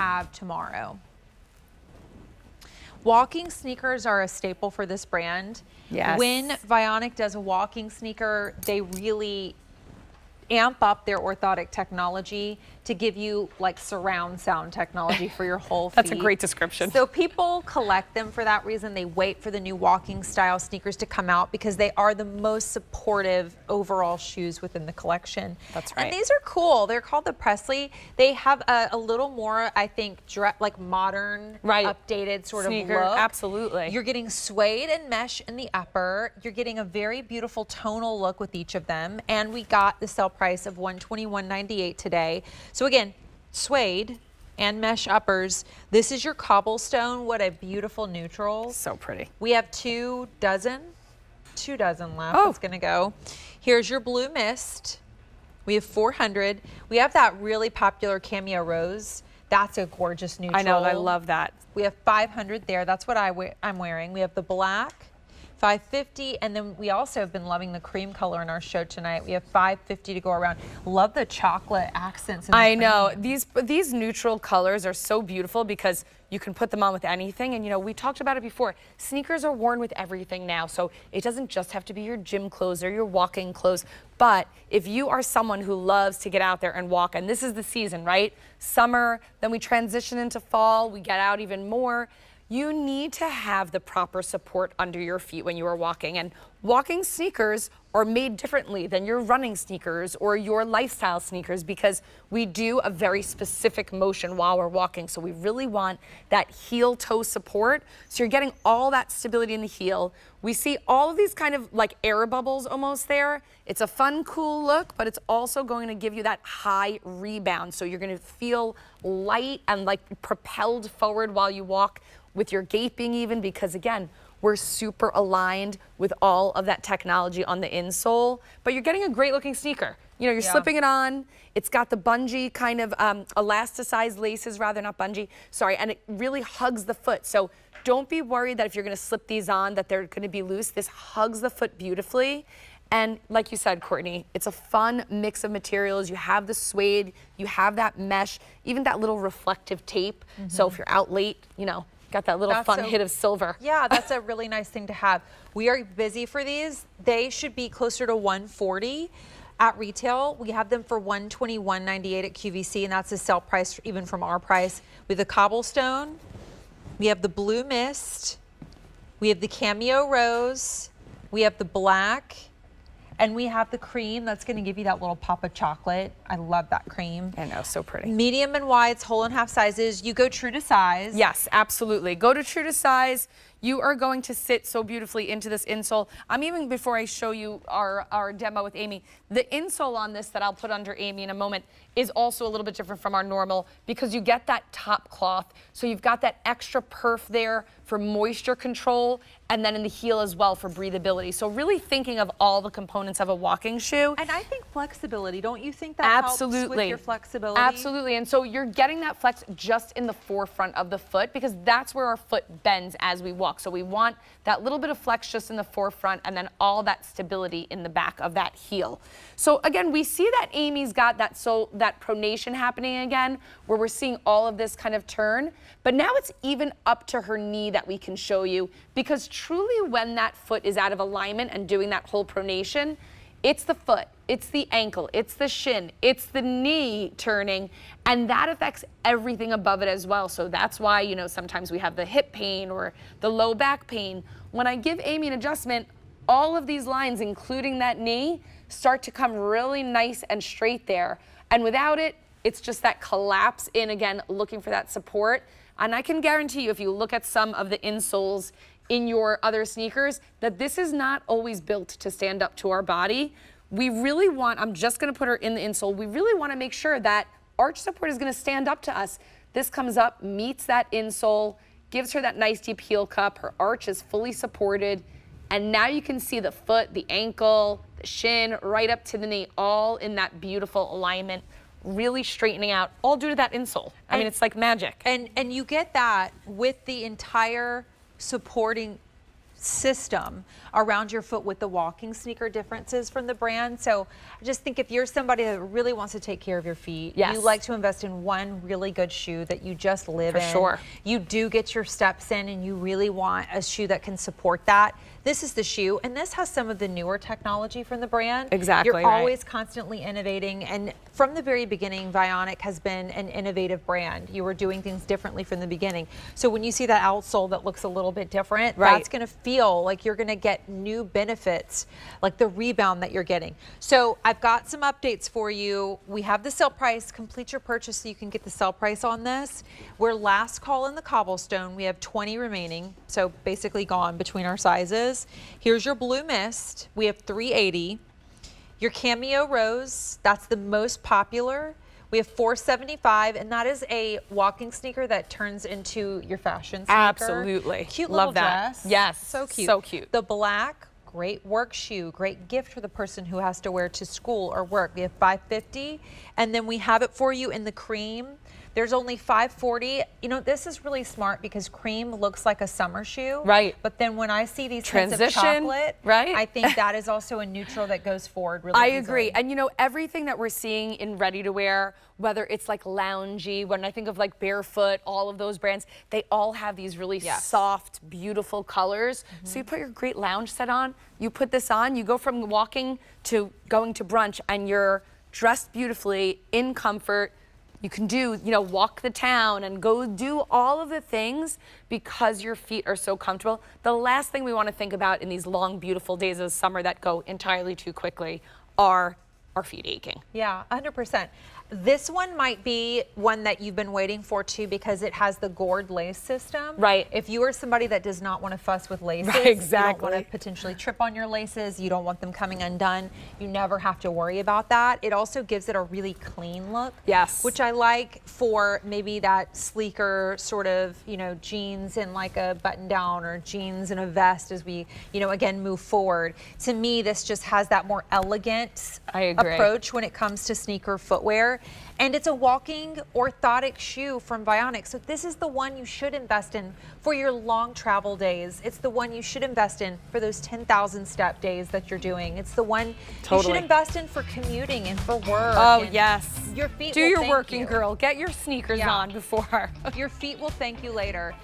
have tomorrow. Walking sneakers are a staple for this brand. Yes. When Vionic does a walking sneaker, they really amp up their orthotic technology to give you like surround sound technology for your whole feet. That's a great description. So people collect them for that reason. They wait for the new walking style sneakers to come out because they are the most supportive overall shoes within the collection. That's right. And these are cool. They're called the Presley. They have a little more, I think, like modern, updated sort Sneaker, of look. absolutely. You're getting suede and mesh in the upper. You're getting a very beautiful tonal look with each of them. And we got the sale price of $121.98 today. So again, suede and mesh uppers. This is your cobblestone. What a beautiful neutral. So pretty. We have 2 dozen left. Oh. It's gonna go. Here's your blue mist. We have 400. We have that really popular cameo rose. That's a gorgeous neutral. I know, I love that. We have 500 there. That's what I'm wearing. We have the black, 550, and then we also have been loving the cream color in our show tonight. We have 550 to go around. Love the chocolate accents. I know, these neutral colors are so beautiful because you can put them on with anything. And you know, we talked about it before. Sneakers are worn with everything now, so it doesn't just have to be your gym clothes or your walking clothes. But if you are someone who loves to get out there and walk, and this is the season, right? Summer, then we transition into fall, we get out even more. You need to have the proper support under your feet when you are walking. And walking sneakers are made differently than your running sneakers or your lifestyle sneakers because we do a very specific motion while we're walking. So we really want that heel toe support. So you're getting all that stability in the heel. We see all of these kind of like air bubbles almost there. It's a fun, cool look, but it's also going to give you that high rebound. So you're going to feel light and like propelled forward while you walk, with your gaping even, because again, we're super aligned with all of that technology on the insole, but you're getting a great looking sneaker. You know, you're slipping it on. It's got the bungee kind of elasticized laces, rather, not bungee, sorry, and it really hugs the foot. So don't be worried that if you're gonna slip these on that they're gonna be loose. This hugs the foot beautifully. And like you said, Courtney, it's a fun mix of materials. You have the suede, you have that mesh, even that little reflective tape. So if you're out late, you know, got that little fun hit of silver. Yeah, that's a really nice thing to have. We are busy for these. They should be closer to $140 at retail. We have them for $121.98 at QVC, and that's a sale price even from our price. We have the cobblestone, we have the blue mist, we have the cameo rose, we have the black, and we have the cream that's going to give you that little pop of chocolate. I love that cream. I know, so pretty. Medium and wides, whole and half sizes. You go true to size. Yes, absolutely. Go to true to size. You are going to sit so beautifully into this insole. Even before I show you our demo with Amy, the insole on this that I'll put under Amy in a moment is also a little bit different from our normal because you get that top cloth. So you've got that extra perf there for moisture control, and then in the heel as well for breathability. So really thinking of all the components of a walking shoe. And I think flexibility, don't you think that helps with your flexibility? Absolutely, and so you're getting that flex just in the forefront of the foot because that's where our foot bends as we walk. So we want that little bit of flex just in the forefront and then all that stability in the back of that heel. So again, we see that Amy's got that pronation happening again, where we're seeing all of this kind of turn, but now it's even up to her knee that we can show you, because truly when that foot is out of alignment and doing that whole pronation, it's the foot, it's the ankle, it's the shin, it's the knee turning, and that affects everything above it as well. So that's why, you know, sometimes we have the hip pain or the low back pain. When I give Amy an adjustment, all of these lines, including that knee, start to come really nice and straight there. And without it, it's just that collapse in, again, looking for that support. And I can guarantee you, if you look at some of the insoles in your other sneakers, that this is not always built to stand up to our body. We really want, I'm just gonna put her in the insole, we really wanna make sure that arch support is gonna stand up to us. This comes up, meets that insole, gives her that nice deep heel cup, her arch is fully supported, and now you can see the foot, the ankle, the shin, right up to the knee, all in that beautiful alignment, really straightening out, all due to that insole. I mean, it's like magic. And you get that with the entire supporting system around your foot with the walking sneaker differences from the brand. So I just think if you're somebody that really wants to take care of your feet, Yes. you like to invest in one really good shoe that you just live For in. sure. You do get your steps in and you really want a shoe that can support that. This is the shoe, and this has some of the newer technology from the brand. Exactly, You're right. always constantly innovating, and from the very beginning, Vionic has been an innovative brand. You were doing things differently from the beginning. So when you see that outsole that looks a little bit different, Right. that's gonna feel like you're gonna get new benefits, like the rebound that you're getting. So I've got some updates for you. We have the sale price. Complete your purchase so you can get the sale price on this. We're last call in the cobblestone. We have 20 remaining, so basically gone between our sizes. Here's your blue mist. We have 380. Your cameo rose, that's the most popular. We have 475, and that is a walking sneaker that turns into your fashion sneaker. Absolutely. Cute Love little that. dress. Yes. So cute. So cute. The black, great work shoe, great gift for the person who has to wear to school or work. We have 550, and then we have it for you in the cream. There's only 540. You know, this is really smart because cream looks like a summer shoe. Right. But then when I see these hints of Transition, chocolate, right? I think that is also a neutral that goes forward really I easily. agree. And you know, everything that we're seeing in ready to wear, whether it's like loungy, when I think of like Barefoot, all of those brands, they all have these really Yes. soft, beautiful colors. So you put your great lounge set on, you put this on, you go from walking to going to brunch and you're dressed beautifully in comfort. You can do, you know, walk the town and go do all of the things because your feet are so comfortable. The last thing we want to think about in these long, beautiful days of summer that go entirely too quickly are our feet aching. Yeah, 100%. This one might be one that you've been waiting for too because it has the gored lace system. Right. If you are somebody that does not want to fuss with laces, Right, you exactly. don't want to potentially trip on your laces, you don't want them coming undone, you never have to worry about that. It also gives it a really clean look. Yes. Which I like for maybe that sleeker sort of, you know, jeans and like a button down or jeans and a vest as we, you know, again, move forward. To me, this just has that more elegant I agree. approach when it comes to sneaker footwear. And it's a walking orthotic shoe from Vionic. So this is the one you should invest in for your long travel days. It's the one you should invest in for those 10,000 step days that you're doing. It's the one you Totally. should invest in for commuting and for work. Oh, and yes. Your feet Do will your thank working you. girl. Get your sneakers Yeah. on before. Your feet will thank you later.